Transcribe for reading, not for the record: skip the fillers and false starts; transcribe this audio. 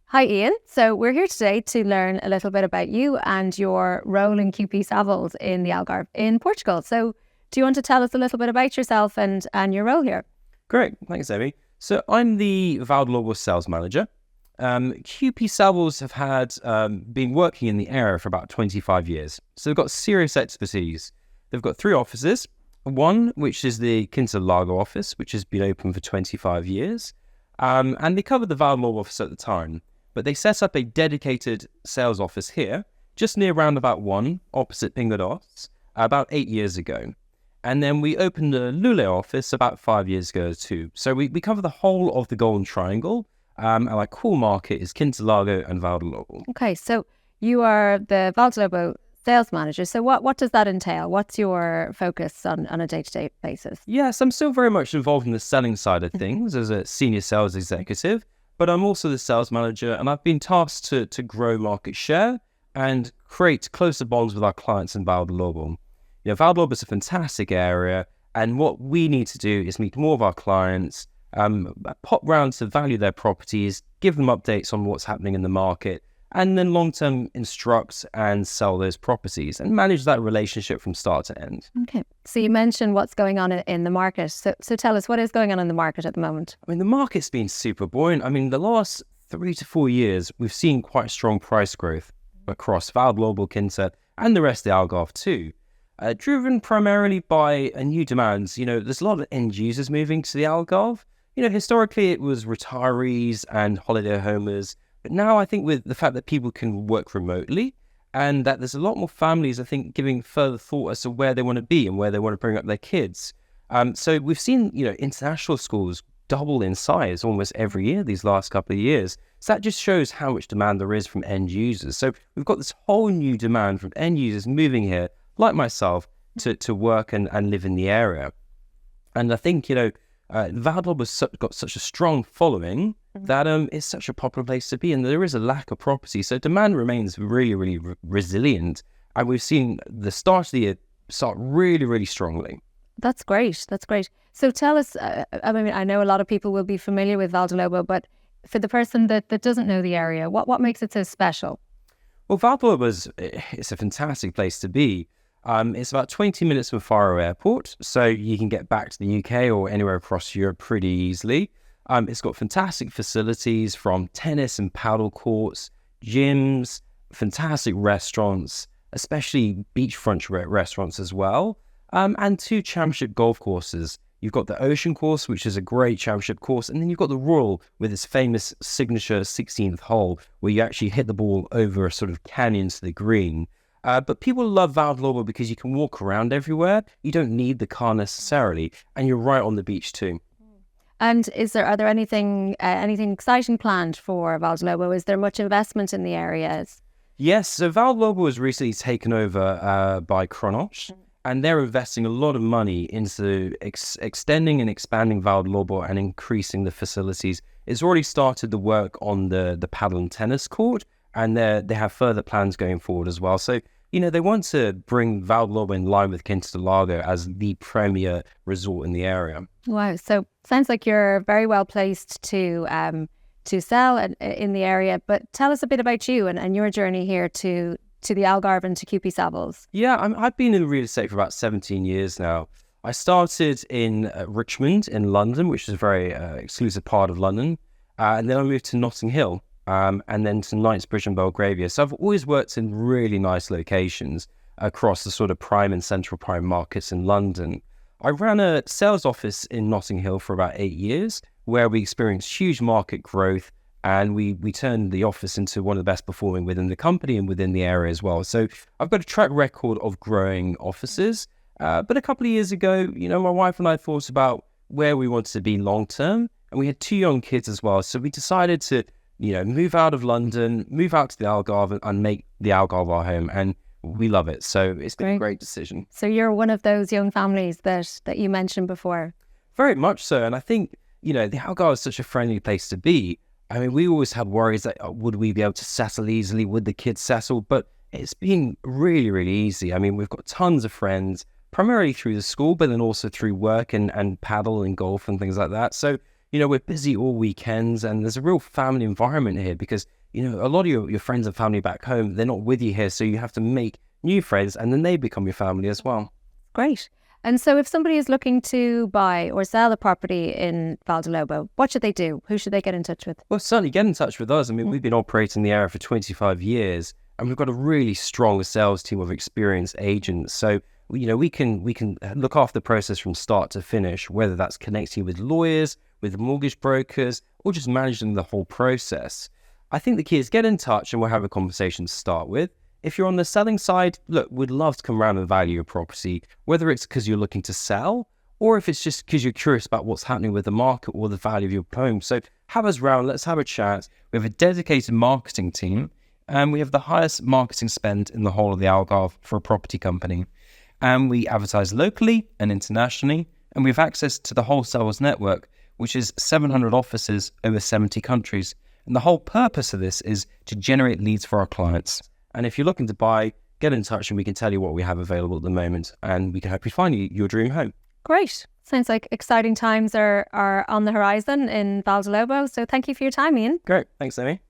Hi, Ian. So we're here today to learn a little bit about you and your role in QP Savills in the Algarve in Portugal. So do you want to tell us a little bit about yourself and your role here? Great, thanks, Amy. So I'm the Vale Do Lobo Sales Manager. QP Savills have been working in the area for about 25 years. So they've got serious expertise. They've got three offices. One, which is the Quinta office, which has been open for 25 years. And they covered the Vale Do Lobo office at the time. But they set up a dedicated sales office here, just near roundabout 1, opposite Pingados, about 8 years ago. And then we opened a Lule office about 5 years ago too. So we cover the whole of the Golden Triangle. And our core market is Quinta and Vale Do Lobo. Okay, so you are the Vale Do Lobo sales manager. So what does that entail? What's your focus on a day-to-day basis? Yes, I'm still very much involved in the selling side of things as a senior sales executive, but I'm also the sales manager, and I've been tasked to grow market share and create closer bonds with our clients in Vale Do Lobo. Vale Do Lobo is a fantastic area, and what we need to do is meet more of our clients, pop round to value their properties, give them updates on what's happening in the market, and then long-term instruct and sell those properties and manage that relationship from start to end. Okay. So you mentioned what's going on in the market. So tell us, what is going on in the market at the moment? The market's been super buoyant. The last 3 to 4 years, we've seen quite strong price growth across Vale Do Lobo, Quinta, and the rest of the Algarve too. Driven primarily by a new demand. There's a lot of end users moving to the Algarve. Historically it was retirees and holiday homers, but now I think with the fact that people can work remotely and that there's a lot more families, I think, giving further thought as to where they want to be and where they want to bring up their kids. So we've seen, international schools double in size almost every year these last couple of years. So that just shows how much demand there is from end users. So we've got this whole new demand from end users moving here, like myself, to work and live in the area. And I think, Vale Do Lobo has got such a strong following that it's such a popular place to be, and there is a lack of property. So demand remains really, really resilient. And we've seen the start of the year start really, really strongly. That's great. That's great. So tell us, I know a lot of people will be familiar with Vale Do Lobo, but for the person that doesn't know the area, what makes it so special? Well, Vale Do Lobo it's a fantastic place to be. It's about 20 minutes from Faro Airport, so you can get back to the UK or anywhere across Europe pretty easily. It's got fantastic facilities from tennis and paddle courts, gyms, fantastic restaurants, especially beachfront restaurants as well, and 2 championship golf courses. You've got the Ocean course, which is a great championship course, and then you've got the Royal with its famous signature 16th hole, where you actually hit the ball over a sort of canyon to the green. But people love Vale Do Lobo because you can walk around everywhere. You don't need the car necessarily, and you're right on the beach too. And are there anything exciting planned for Vale Do Lobo? Is there much investment in the areas? Yes, so Vale Do Lobo was recently taken over by Kronos, and they're investing a lot of money into extending and expanding Vale Do Lobo and increasing the facilities. It's already started the work on the paddle and tennis court, and they have further plans going forward as well. So, they want to bring Vale Do Lobo in line with Quinta do Lago as the premier resort in the area. Wow. So sounds like you're very well placed to sell in the area. But tell us a bit about you and your journey here to the Algarve and to QP Savills. Yeah, I've been in real estate for about 17 years now. I started in Richmond in London, which is a very exclusive part of London. And then I moved to Notting Hill. And then to Knightsbridge and Belgravia. So I've always worked in really nice locations across the sort of prime and central prime markets in London. I ran a sales office in Notting Hill for about 8 years, where we experienced huge market growth, and we turned the office into one of the best performing within the company and within the area as well. So I've got a track record of growing offices. But a couple of years ago, my wife and I thought about where we wanted to be long term, and we had 2 young kids as well. So we decided to move out of London, move out to the Algarve and make the Algarve our home. And we love it. So it's been a great decision. So you're one of those young families that you mentioned before. Very much so. And I think, the Algarve is such a friendly place to be. We always had worries that would we be able to settle easily? Would the kids settle? But it's been really, really easy. We've got tons of friends, primarily through the school, but then also through work and paddle and golf and things like that. So we're busy all weekends, and there's a real family environment here because, a lot of your friends and family back home, they're not with you here. So you have to make new friends, and then they become your family as well. Great. And so if somebody is looking to buy or sell a property in Vale Do Lobo, what should they do? Who should they get in touch with? Well, certainly get in touch with us. I mean, we've been operating the area for 25 years, and we've got a really strong sales team of experienced agents. So, we can look after the process from start to finish, whether that's connecting with lawyers, with mortgage brokers, or just managing the whole process. I think the key is get in touch, and we'll have a conversation to start with. If you're on the selling side, look, we'd love to come around and value your property, whether it's because you're looking to sell or if it's just because you're curious about what's happening with the market or the value of your home. So have us round, let's have a chat. We have a dedicated marketing team, and we have the highest marketing spend in the whole of the Algarve for a property company. And we advertise locally and internationally, and we have access to the wholesalers network, which is 700 offices over 70 countries. And the whole purpose of this is to generate leads for our clients. And if you're looking to buy, get in touch and we can tell you what we have available at the moment, and we can help you find your dream home. Great. Sounds like exciting times are on the horizon in Vale Do Lobo. So thank you for your time, Iain. Great. Thanks, Amy.